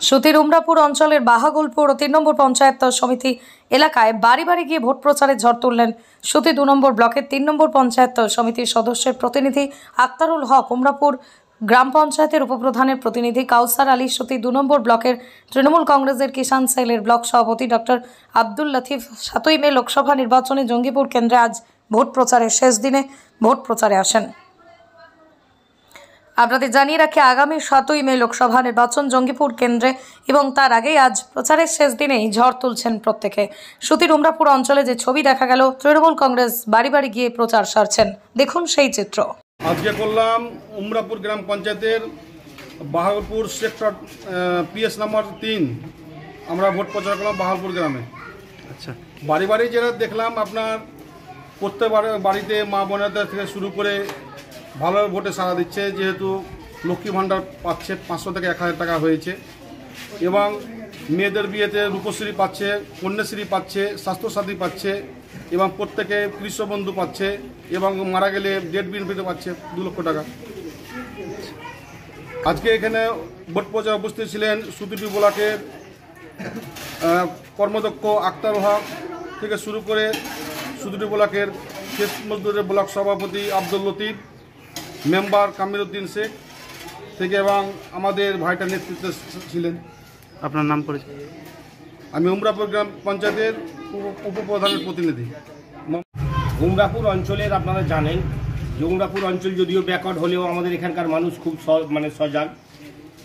সুতির উমরাপুর অঞ্চলের বাহাগুলপুর ও 3 নম্বর পঞ্চায়েত সমিতি এলাকায় বাড়ি বাড়ি গিয়ে ভোট প্রচারে ঝড় তুললেন সুতি 2 নম্বর ব্লকের 3 নম্বর পঞ্চায়েত সমিতির সদস্যের প্রতিনিধি আক্তারুল হক, উমরাপুর গ্রাম পঞ্চায়েতের উপপ্রধানের প্রতিনিধি কাউসার আলী, সুতি 2 নম্বর ব্লকের তৃণমূল কংগ্রেসের কিষাণ সেলের ব্লক সভাপতি ডক্টর আব্দুল লতিফ। 7ই মে লোকসভা নির্বাচনে জঙ্গিপুর কেন্দ্রে আজ ভোট প্রচারের শেষ দিনে ভোট প্রচারে আসেন। আপনাদের জানিয়ে রাখি, আগামী 7ই মে লোকসভা নির্বাচন জঙ্গিপুর কেন্দ্রে এবং তার আগেই আজ প্রচারের শেষ দিনেই ঝড় তুলছেন প্রত্যেকে। সুতির উমরাপুর অঞ্চলে যে ছবি দেখা গেল, তৃণমূল কংগ্রেস বাড়ি বাড়ি গিয়ে প্রচার সারছেন, দেখুন সেই চিত্র। আজকে করলাম উমরাপুর গ্রাম পঞ্চায়েতের বাহাগুলপুর সেক্টর পিএস নাম্বার 3 আমরা ভোট প্রচার করলাম বাহাগুলপুর গ্রামে। আচ্ছা, বাড়ি বাড়ি যেটা দেখলাম, আপনার প্রত্যেক বাড়িতে মা বোনেদের থেকে শুরু করে ভালো ভোটে সাড়া দিচ্ছে, যেহেতু লক্ষ্মী ভাণ্ডার পাচ্ছে 500 থেকে 1000 টাকা হয়েছে, এবং মেয়েদের বিয়েতে রূপশ্রী পাচ্ছে, কন্যাশ্রী পাচ্ছে, স্বাস্থ্যসাথী পাচ্ছে, এবং প্রত্যেকে কৃষকবন্ধু পাচ্ছে, এবং মারা গেলে ডেথ বেনিফিট পাচ্ছে 2 লক্ষ টাকা। আজকে এখানে ভোট প্রচার উপস্থিত ছিলেন সুতি ব্লকের কর্মদক্ষ আক্তারুল হক থেকে শুরু করে সুতি ব্লকের শেষ মজদুরের ব্লক সভাপতি আব্দুল লতিফ, মেম্বার কামিল উদ্দিন শেখ থেকে, এবং আমাদের ভাইটার নেতৃত্বে ছিলেন। আপনার নাম পরিচয়? আমি উমরাপুর গ্রাম পঞ্চায়েতের উপপ্রধানের প্রতিনিধি। উমরাপুর অঞ্চলের আপনারা জানেন যে উমরাপুর অঞ্চল যদিও ব্যাকওয়ার্ড হলেও আমাদের এখানকার মানুষ খুব সজাগ।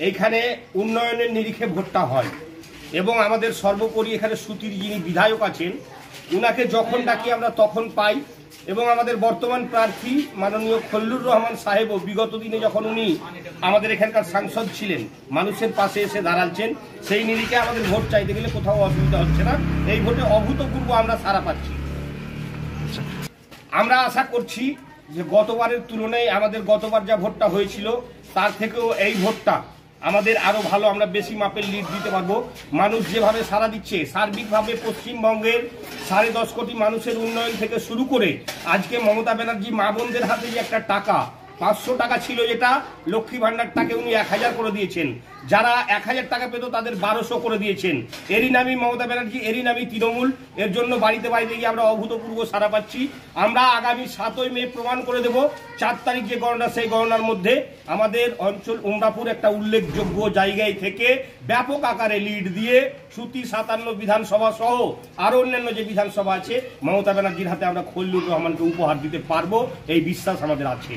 এইখানে উন্নয়নের নিরিখে ভোটটা হয়, এবং আমাদের সর্বোপরি এখানে সুতির যিনি বিধায়ক আছেন উনাকে যখন ডাকি আমরা তখন পাই, এবং আমাদের বর্তমান প্রার্থী মাননীয় খলিলুর রহমান সাহেবও বিগত দিনে যখন উনি আমাদের এখানকার সাংসদ ছিলেন মানুষের পাশে এসে দাঁড়াচ্ছেন, সেই নিরিখে আমাদের ভোট চাইতে গেলে কোথাও অসুবিধা হচ্ছে না। এই ভোটে অভূতপূর্ব আমরা সাড়া পাচ্ছি। আমরা আশা করছি যে গতবারের তুলনায় আমাদের গতবার যা ভোটটা হয়েছিল তার থেকেও এই ভোটটা আমাদের আরো ভালো, আমরা বেশি মাপের লিড দিতে পারবো। মানুষ যেভাবে সাড়া দিচ্ছে, সার্বিকভাবে পশ্চিমবঙ্গের 10.5 কোটি মানুষের উন্নয়ন থেকে শুরু করে আজকে মমতা ব্যানার্জি মা বোনদের হাতে যে একটা টাকা 500 টাকা ছিল, যেটা লক্ষ্মী ভাণ্ডারটাকে উনি 1000 করে দিয়েছেন, যারা 1000 টাকা পেত তাদের 1200 করে দিয়েছেন। এরই নামই মমতা ব্যানার্জি, এরই নামই তৃণমূল। এর জন্য বাড়িতে বাড়িতে গিয়ে আমরা অভূতপূর্ব সাড়া পাচ্ছি। আমরা আগামী 7ই মে প্রমাণ করে দেব, 4 তারিখ যে গণনা, সেই গণনার মধ্যে আমাদের অঞ্চল উমরাপুর একটা উল্লেখযোগ্য জায়গায় থেকে ব্যাপক আকারে লিড দিয়ে সুতি 57 বিধানসভা সহ আরো অন্যান্য যে বিধানসভা আছে মমতা ব্যানার্জির হাতে আমরা খলিলুর রহমানকে উপহার দিতে পারবো, এই বিশ্বাস আমাদের আছে।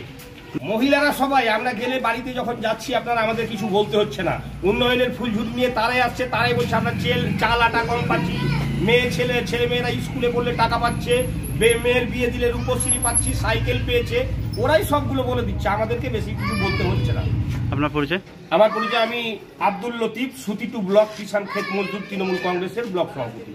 মহিলারা সবাই আমরা গেলে বাড়িতে যখন যাচ্ছি আপনারা আমাদের কিছু বলতে হচ্ছে না, উন্নয়নের ফুলঝুরি নিয়ে তারাই আসছে, তারাই বলছে আমরা চাল আটা কম পাচ্ছি, ছেলে মেয়েরা স্কুলে পড়লে টাকা পাচ্ছে, মেয়ের বিয়ে দিলে রূপশ্রী পাচ্ছি, সাইকেল পেয়েছে, ওরাই সবগুলো বলে দিচ্ছে, আমাদেরকে বেশি কিছু বলতে হচ্ছে না। আপনার পরিচয়? আমার পরিচয়, আমি আব্দুল লতিফ, সুতি 2 ব্লক কিষাণ ক্ষেত মজদুর তৃণমূল কংগ্রেসের ব্লক সভাপতি।